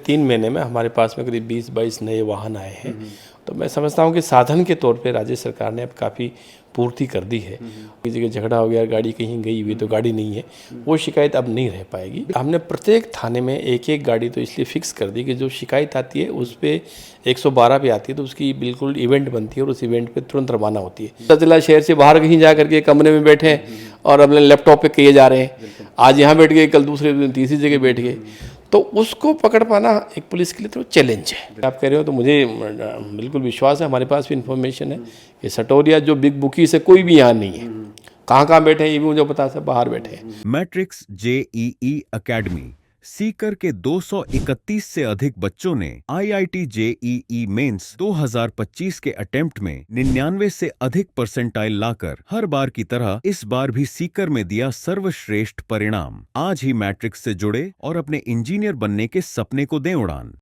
3 महीने में हमारे पास में करीब 20-22 नए वाहन आए हैं। तो मैं समझता हूँ कि साधन के तौर पे राज्य सरकार ने अब काफ़ी पूर्ति कर दी है। किसी जगह झगड़ा हो गया, गाड़ी कहीं गई हुई तो गाड़ी नहीं है, वो शिकायत अब नहीं रह पाएगी। हमने प्रत्येक थाने में एक एक गाड़ी तो इसलिए फिक्स कर दी कि जो शिकायत आती है उस पर 112 पे आती है तो उसकी बिल्कुल इवेंट बनती है और उस इवेंट पे तुरंत रवाना होती है। जिला शहर से बाहर कहीं जा करके कमरे में बैठे हैं और अपने लैपटॉप पे किए जा रहे हैं, आज यहाँ बैठ गए, कल दूसरे दिन तीसरी जगह बैठ गए, तो उसको पकड़ पाना एक पुलिस के लिए तो चैलेंज है। आप कह रहे हो तो मुझे बिल्कुल विश्वास है, हमारे पास भी इन्फॉर्मेशन है कि सटोरिया जो बिग बुकी से कोई भी यहाँ नहीं है, कहाँ बैठे हैं ये भी मुझे पता है, सब बाहर बैठे हैं। मैट्रिक्स जेईई एकेडमी सीकर के 231 से अधिक बच्चों ने आईआईटी जेईई मेंस 2025 के अटेम्प्ट में 99 से अधिक परसेंटाइल लाकर हर बार की तरह इस बार भी सीकर में दिया सर्वश्रेष्ठ परिणाम। आज ही मैट्रिक्स से जुड़े और अपने इंजीनियर बनने के सपने को दें उड़ान।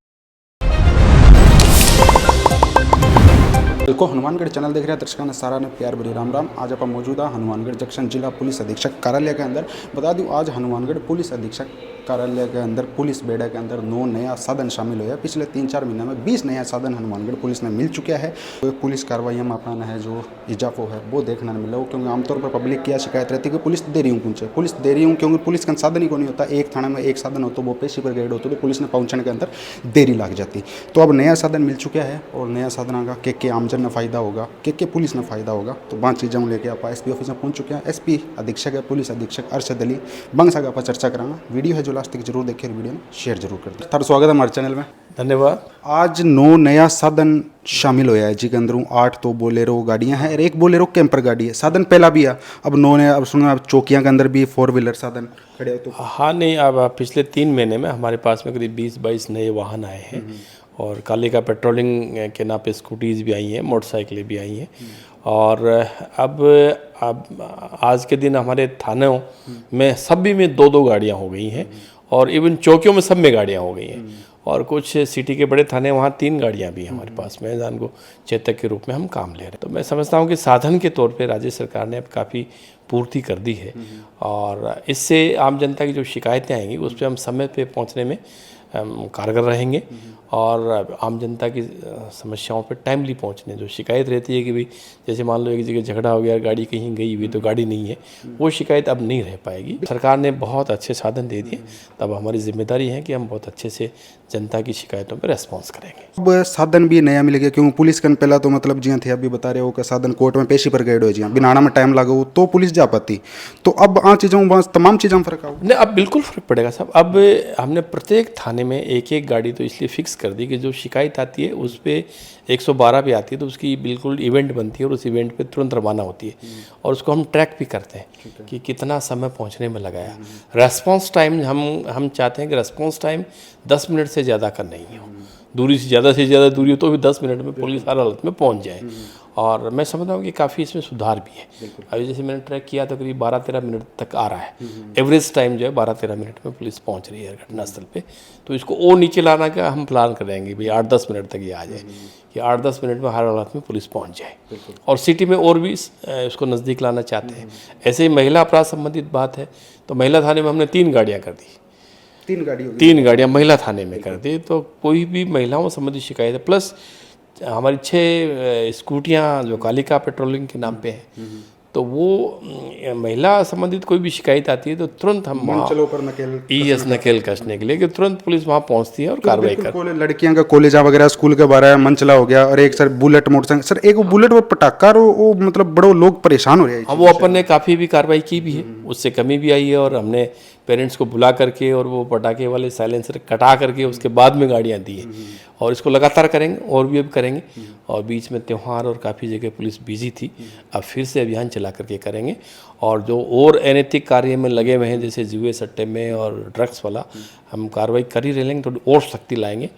को हनुमानगढ़ चैनल देख रहे हैं दर्शकों ने सारा ने प्यार भरी राम राम। आज आप मौजूदा हनुमानगढ़ जंक्शन जिला पुलिस अधीक्षक कार्यालय के अंदर। बता दूं आज हनुमानगढ़ पुलिस अधीक्षक कार्यालय के अंदर पुलिस बेड़ा के अंदर 9 नया साधन शामिल हुआ है। पिछले 3-4 महीने में 20 नया साधन हनुमानगढ़ पुलिस ने मिल चुका है। तो पुलिस कार्रवाई में अपना है जो इजाफा है वो देखने में मिला, क्योंकि आमतौर पर पब्लिक की शिकायत रहती है कि पुलिस दे रही हूँ पहुँचे, पुलिस दे रही हूँ, क्योंकि पुलिस का साधन ही को नहीं होता। एक थाने में एक साधन हो तो वो पेशी पर गाइड होती है तो पुलिस ने पहुँचने के अंदर देरी लग जाती। तो अब नया साधन मिल चुका है और नया साधन का के आमजन में फ़ायदा होगा, के पुलिस में फ़ायदा होगा। तो 5 चीज़ों को लेकर आप एसपी ऑफिस में पहुंच चुके हैं। एसपी अधीक्षक है पुलिस अधीक्षक अरशद अली बंग साहब आप चर्चा कराना। वीडियो है जो लास्ट तक जरूर देखिए, वीडियो में शेयर जरूर कर दें। स्वागत है हमारे चैनल में। धन्यवाद। आज 9 नया साधन शामिल होया है जी के अंदर 8 तो बोलेरो गाड़ियां हैं और एक बोलेरो कैंपर गाड़ी है। साधन पहला भी है, अब 9 ने अब सुना चौकियां के अंदर भी 4 व्हीलर साधन खड़े हो। तो हाँ नहीं, अब पिछले 3 महीने में हमारे पास में करीब 20-22 नए वाहन आए हैं और काले का पेट्रोलिंग के नाम पे स्कूटीज़ भी आई हैं, मोटरसाइकिलें भी आई हैं। और अब आज के दिन हमारे थानों में सभी में 2-2 गाड़ियाँ हो गई हैं और इवन चौकियों में सब में गाड़ियाँ हो गई हैं। और कुछ सिटी के बड़े थाने वहाँ 3 गाड़ियाँ भी हैं हमारे पास में, जान को चेतक के रूप में हम काम ले रहे हैं। तो मैं समझता हूँ कि साधन के तौर पे राज्य सरकार ने अब काफ़ी पूर्ति कर दी है और इससे आम जनता की जो शिकायतें आएंगी उस पर हम समय पे पहुँचने में कारगर रहेंगे और आम जनता की समस्याओं पर टाइमली पहुंचने। जो शिकायत रहती है कि भाई जैसे मान लो एक जगह झगड़ा हो गया, गाड़ी कहीं गई हुई तो गाड़ी नहीं है, वो शिकायत अब नहीं रह पाएगी। सरकार ने बहुत अच्छे साधन दे दिए, तब हमारी जिम्मेदारी है कि हम बहुत अच्छे से जनता की शिकायतों पर रेस्पॉन्स करेंगे। अब साधन भी नया मिल गया, क्योंकि पुलिस का पहला तो मतलब जी थे अभी बता रहे हो कि साधन कोर्ट में पेशी पर गए हो जी बिनाना में टाइम लगा तो पुलिस जा पाती। तो अब आ चीज़ों बस तमाम चीज़ों में फर्क आओ नहीं, अब बिल्कुल फ़र्क पड़ेगा साहब। अब हमने प्रत्येक थाने में एक एक गाड़ी तो इसलिए फिक्स कर दी कि जो शिकायत आती है उस पर 112 पे आती है तो उसकी बिल्कुल इवेंट बनती है और उस इवेंट पे तुरंत रवाना होती है और उसको हम ट्रैक भी करते हैं कि कितना समय पहुंचने में लगाया। रेस्पॉन्स टाइम हम चाहते हैं कि रेस्पॉन्स टाइम 10 मिनट से ज़्यादा का नहीं हो, दूरी से ज़्यादा दूरी हो तो भी 10 मिनट में पुलिस हर हालत में पहुंच जाए। और मैं समझता हूँ कि काफ़ी इसमें सुधार भी है। अभी जैसे मैंने ट्रैक किया तो करीब 12-13 मिनट तक आ रहा है, एवरेज टाइम जो है 12-13 मिनट में पुलिस पहुँच रही है घटनास्थल पे। तो इसको और नीचे लाना का हम प्लान करेंगे भाई 8-10 मिनट तक ये आ जाए कि 8-10 मिनट में हर हालत में पुलिस पहुँच जाए। और सिटी में और भी इसको नज़दीक लाना चाहते हैं। ऐसे ही महिला अपराध संबंधित बात है तो महिला थाने में हमने 3 गाड़ियाँ कर दी, 3 गाड़ियाँ महिला थाने में कर दी। तो कोई भी महिलाओं संबंधी शिकायत है, प्लस हमारी 6 स्कूटियाँ जो कालिका पेट्रोलिंग के नाम पे हैं, तो वो महिला संबंधित कोई भी शिकायत आती है तो तुरंत हम नकेल कसने के लिए कि तुरंत पुलिस वहाँ पहुँचती है और कार्रवाई करती है। लड़कियां का कॉलेज वगैरह स्कूल के बारे में मंचला हो गया और एक सर बुलेट मोटरसाइकिल, सर एक वो बुलेट वो पटाखा वो मतलब बड़ो लोग परेशान हो रहे हैं। हाँ, वो अपन ने काफ़ी भी कार्रवाई की भी है, उससे कमी भी आई है और हमने पेरेंट्स को बुला करके और वो पटाखे वाले साइलेंसर कटा करके उसके बाद में गाड़ियाँ दी हैं और इसको लगातार करेंगे और भी अब करेंगे। और बीच में त्यौहार और काफ़ी जगह पुलिस बिजी थी, अब फिर से अभियान चला करके करेंगे। और जो और अनैतिक कार्य में लगे हुए हैं जैसे जुए सट्टे में और ड्रग्स वाला, हम कार्रवाई कर ही रहेंगे, थोड़ी और सख्ती लाएंगे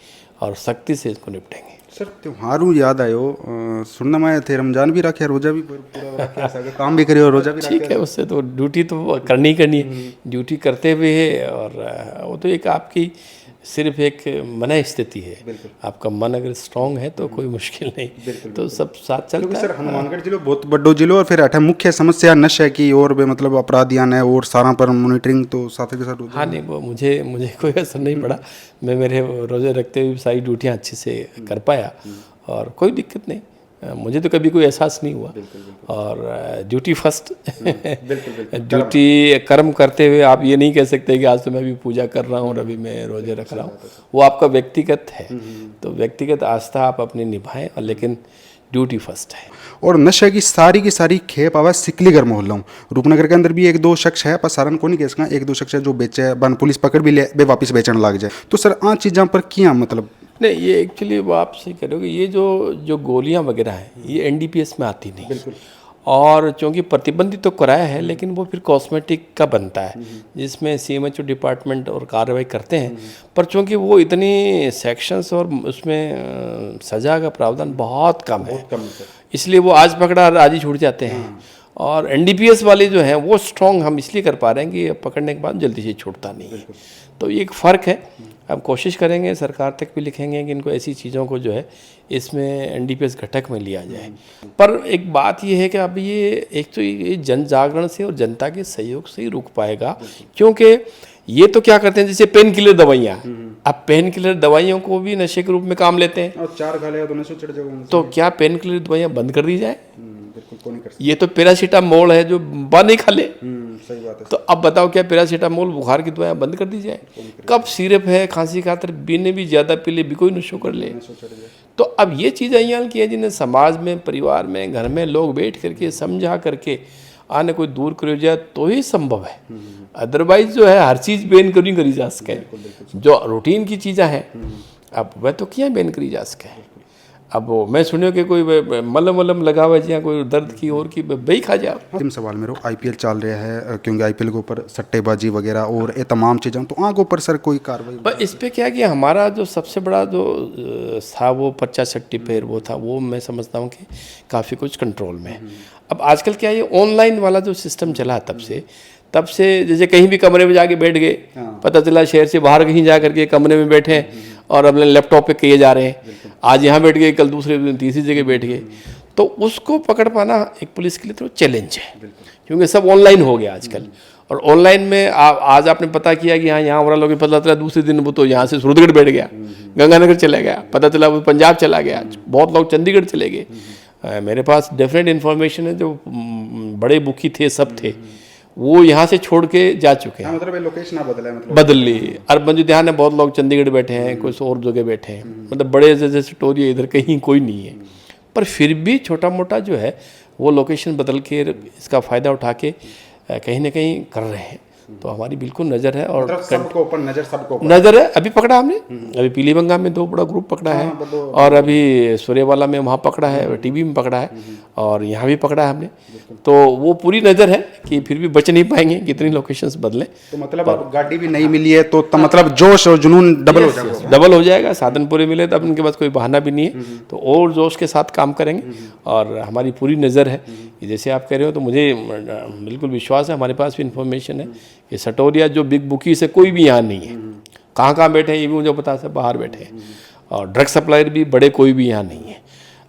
और सख्ती से इसको निपटेंगे। सर त्योहारों याद आयो सुनना में थे रमजान भी रखे, रोजा भी पूरा रखे, काम भी करियो, रोजा भी ठीक है, उससे तो ड्यूटी तो करनी है, ड्यूटी करते हुए है। और वो तो एक आपकी सिर्फ एक मन स्थिति है। आपका मन अगर स्ट्रांग है तो कोई मुश्किल नहीं, तो सब साथ चलता है। सर हनुमानगढ़ जिलो बहुत बड़ो जिलो और फिर अठे मुख्य समस्या नशे की और भी मतलब अपराधियां ने और सारा पर मॉनिटरिंग तो साथ के साथ। हाँ नहीं, वो मुझे कोई असर नहीं पड़ा। मैं मेरे रोजे रखते हुए सारी ड्यूटियाँ अच्छे से कर पाया और कोई दिक्कत नहीं। मुझे तो कभी कोई एहसास नहीं हुआ। और ड्यूटी फर्स्ट, ड्यूटी कर्म करते हुए आप ये नहीं कह सकते कि आज तो मैं अभी पूजा कर रहा हूँ और अभी मैं रोजे रख रहा हूँ। वो आपका व्यक्तिगत है, तो व्यक्तिगत आस्था आप अपनी निभाएं, और लेकिन ड्यूटी फर्स्ट है। और नशे की सारी खेप आवा सिकलीगर मोहल्ला हूँ। रूपनगर के अंदर भी एक दो शख्स है, पर सारन को नहीं कह एक दो शख्स है जो बेचे बन पुलिस पकड़ भी ले बे वापस बेचने लग जाए। तो सर आ चीज़ों पर क्या मतलब? नहीं, ये एक्चुअली वो आप सही करोगे, ये जो गोलियां वगैरह हैं ये एनडीपीएस में आती नहीं। और चूँकि प्रतिबंधित तो कराया है, लेकिन वो फिर कॉस्मेटिक का बनता है जिसमें सीएमएचओ डिपार्टमेंट और कार्रवाई करते हैं। पर चूँकि वो इतनी सेक्शंस और उसमें सज़ा का प्रावधान बहुत कम है, इसलिए वो आज पकड़ा आज ही छूट जाते हैं। और एनडीपीएस वाले जो हैं वो स्ट्रॉन्ग हम इसलिए कर पा रहे हैं कि पकड़ने के बाद जल्दी से छूटता नहीं है। तो ये एक फ़र्क है। हम कोशिश करेंगे, सरकार तक भी लिखेंगे कि इनको ऐसी चीज़ों को जो है इसमें एनडीपीएस घटक में लिया जाए। पर एक बात ये है कि अब ये एक तो ये जन जागरण से और जनता के सहयोग से ही रुक पाएगा, क्योंकि ये तो क्या करते हैं जैसे पेन किलर दवाइयाँ, अब पेन किलर दवाइयों को भी नशे के रूप में काम लेते हैं। और 4 खा लिया तो नशे चढ़ जाएगा। तो क्या पेन किलर दवाइयाँ बंद कर दी जाए? बिल्कुल कोई नहीं कर सकता। ये तो पैरासीटामोल है जो बंद नहीं खा ले। सही बात है। तो अब बताओ क्या पैरासीटामोल बुखार की दवाइयाँ बंद कर दी जाए? कब सिरप है खांसी खातर पीने भी ज़्यादा पी ले भी कोई नशो कर ले। तो अब ये चीज़ें यहाँ की है जिन्हें समाज में, परिवार में, घर में लोग बैठ करके समझा करके आने कोई दूर करी जाए तो ही संभव है। अदरवाइज जो है हर चीज़ बैन करी जा सके। जो रूटीन की चीज़ें हैं अब वह तो क्या बैन करी जा सके। अब वो मैं सुनियो कि कोई मलम लगा हुआ है, कोई दर्द की और की वही खा जाओ। अंतिम सवाल मेरा, आईपीएल चल रहा है, क्योंकि आईपीएल के ऊपर सट्टेबाजी वगैरह और ये तमाम चीज़ें, तो आगे ऊपर सर कोई कार्रवाई? पर इस पे क्या है कि हमारा जो सबसे बड़ा जो था वो पर्चा सट्टी पे वो था, वो मैं समझता हूँ कि काफ़ी कुछ कंट्रोल में है। अब आजकल क्या ये ऑनलाइन वाला जो सिस्टम चला तब से जैसे कहीं भी कमरे में जाके बैठ गए, पता चला शहर से बाहर कहीं जा करके कमरे में बैठे और अपने लैपटॉप पे किए जा रहे हैं। आज यहाँ बैठ गए, कल दूसरे दिन तीसरी जगह बैठ गए, तो उसको पकड़ पाना एक पुलिस के लिए तो चैलेंज है, क्योंकि सब ऑनलाइन हो गया आजकल। और ऑनलाइन में आज आपने पता किया कि हाँ यहाँ हो रहा, लोग पता चला दूसरे दिन वो तो यहाँ से सूरतगढ़ बैठ गया, गंगानगर चला गया, पता चला वो पंजाब चला गया, बहुत लोग चंडीगढ़ चले गए। मेरे पास डेफिनेट इन्फॉर्मेशन है, जो बड़े बुकी थे सब थे वो यहाँ से छोड़ के जा चुके हैं। मतलब लोकेशन बदला है, मतलब बदल ली। अर्बन जो ध्यान है बहुत लोग चंडीगढ़ बैठे हैं, कुछ और जगह बैठे हैं, मतलब बड़े जैसे स्टोरी इधर कहीं कोई नहीं है। पर फिर भी छोटा मोटा जो है वो लोकेशन बदल के इसका फ़ायदा उठा के कहीं ना कहीं कर रहे हैं। तो हमारी बिल्कुल नज़र है और सबको ऊपर नज़र है। अभी पकड़ा हमने, अभी पीलीबंगा में 2 बड़ा ग्रुप पकड़ा है, और अभी सूर्यवाला में वहाँ पकड़ा है, टीबी में पकड़ा है, और यहाँ भी पकड़ा है हमने। तो वो पूरी नज़र है कि फिर भी बच नहीं पाएंगे कितनी लोकेशंस बदलें। तो मतलब अब गाड़ी भी नहीं मिली है तो मतलब जोश और जुनून डबल हो जाएगा। डबल हो जाएगा। साधन पूरे मिले तो अब उनके पास कोई बहाना भी नहीं है, तो और जोश के साथ काम करेंगे। और हमारी पूरी नज़र है कि जैसे आप कह रहे हो, तो मुझे बिल्कुल विश्वास है, हमारे पास भी इन्फॉर्मेशन है कि सटोरिया जो बिग बुकी से कोई भी यहाँ नहीं है। कहाँ बैठे हैं ये भी मुझे पता है, बाहर बैठे हैं। और ड्रग सप्लायर भी बड़े कोई भी यहाँ नहीं है।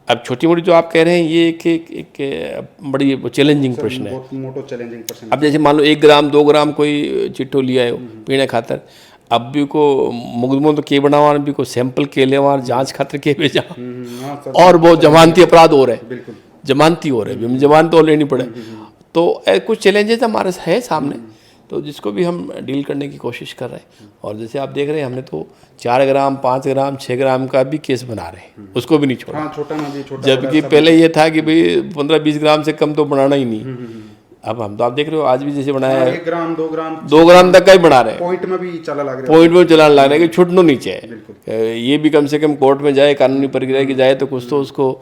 अब छोटी मोटी जो आप कह रहे हैं ये एक बड़ी चैलेंजिंग प्रश्न है। अब जैसे मान लो 1 ग्राम 2 ग्राम कोई चिट्ठो लिया है पीने खातर, अब भी को मुकदमों तो के बनावा भी को सैंपल के ले वहाँ जाँच खातर के भेजा, और वो जमानती अपराध हो रहे, जमानती हो रहे, जमानत तो लेनी पड़े। तो कुछ चैलेंजेस हमारे है सामने, तो जिसको भी हम डील करने की कोशिश कर रहे हैं। और जैसे आप देख रहे हैं हमने तो 4 ग्राम 5 ग्राम 6 ग्राम का भी केस बना रहे हैं, उसको भी नहीं छोड़ा। छोटा ना भी छोटा, जबकि पहले ये था कि भाई 15-20 ग्राम से कम तो बनाना ही नहीं। अब हम तो आप देख रहे हो आज भी जैसे बनाया है 1 ग्राम 2 ग्राम तक का ही बना रहे हैं। पॉइंट में भी चला लग रहा है, पॉइंट में चलाने लग रहा है कि छूटना नहीं चाहिए। ये भी कम से कम कोर्ट में जाए, कानूनी प्रक्रिया की जाए, तो कुछ तो उसको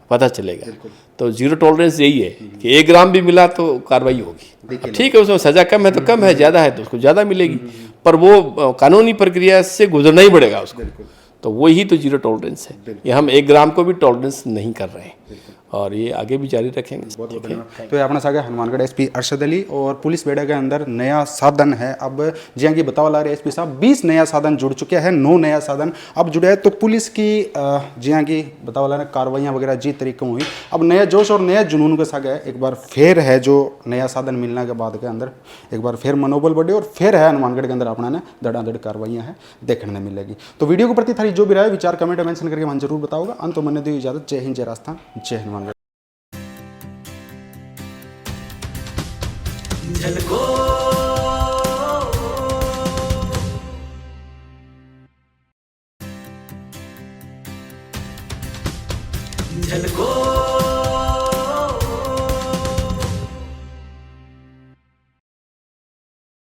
पता चलेगा। तो 0 टॉलरेंस यही है कि 1 ग्राम भी मिला तो कार्रवाई होगी। ठीक है, उसमें सजा कम है तो कम है, ज़्यादा है तो उसको ज़्यादा मिलेगी, पर वो कानूनी प्रक्रिया से गुजरना ही पड़ेगा उसको। तो वही तो 0 टॉलरेंस है। ये हम 1 ग्राम को भी टॉलरेंस नहीं कर रहे हैं। और ये आगे भी जारी रखेंगे। बहुत बहुत धन्यवाद। तो ये अपना सागा हनुमानगढ़ एसपी अरशद अली और पुलिस बेड़ा के अंदर नया साधन है। अब जी की बतावा ला रहे एसपी साहब 20 नया साधन जुड़ चुके हैं, 9 नया साधन अब जुड़े हैं। तो पुलिस की जी की बतावा ला रहे कार्रवाइयाँ वगैरह जी तरीकों हुई, अब नया जोश और नया जुनून के साथ है। एक बार फिर है जो नया साधन मिलने के बाद के अंदर एक बार फिर मनोबल बढ़े और फिर है हनुमानगढ़ के अंदर अपना ने धड़ाधड़ कार्रवाइयाँ हैं देखने मिलेगी। तो वीडियो के प्रति थारी जो भी राय विचार कमेंट मेंशन करके मन जरूर बताओगा। अंत में दी इजाजत। जय हिंद, जय राजस्थान, जय हनुमानगढ़। झलको